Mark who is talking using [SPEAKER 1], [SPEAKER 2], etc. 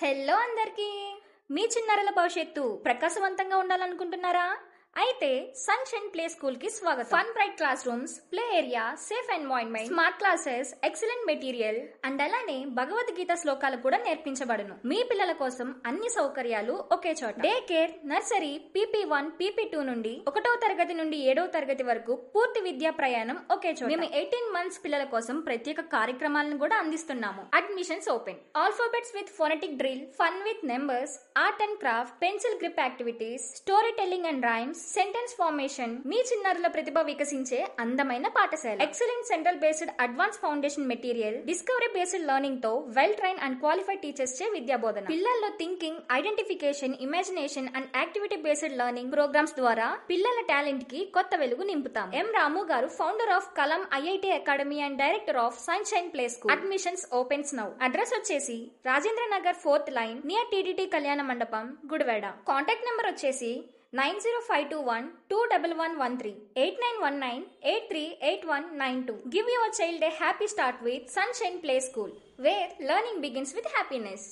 [SPEAKER 1] Hello అందరికీ. మీ చిన్నారుల భవిష్యత్తు ప్రకాశవంతంగా ఉండాలనుకుంటున్నారా? అయితే సన్షైన్ ప్లే స్కూల్ కి స్వాగతం. Fun bright class rooms, play area, safe environment, smart classes, excellent material and అలానే భగవద్గీత శ్లోకాలు కూడా నేర్పించబడును. మీ పిల్లల కోసం అన్ని సౌకర్యాలు ఒకే చోట. Day care, nursery, PP1, PP2 నుండి 1వ తరగతి నుండి 7వ తరగతి వరకు పూర్తి విద్యా ప్రయాణం ఒకే చోట. మేము 18 మంత్స్ పిల్లల కోసం ప్రత్యేక కార్యక్రమాలను కూడా అందిస్తున్నాము. Admissions open. Alphabets with phonetic drill, fun with numbers, art and craft, pencil grip activities, storytelling and rhymes, sentence formation. మీ చిన్నారుల ప్రతిభ వికసించే అందమైన పాఠశాల. Excellent central based advance foundation material, discovery based learning తో well train and qualified teachers చే విద్యా బోధన. పిల్లల్లో thinking, identification, imagination and activity based learning programmes ద్వారా పిల్లల టాలెంట్ కి కొత్త వెలుగు నింపుతాం. ఎం రాము గారు, founder of Kalam IIT academy and director of Sunshine play school. Admissions opens now. Address వచ్చేసి Rajendra Nagar 4th line near TDT Kalyana మండపం, గుడివాడ. కాంటాక్ట్ నెంబర్ వచ్చేసి 9052121113, 8919838192. Give your child a happy start with Sunshine Play School, where learning begins with happiness.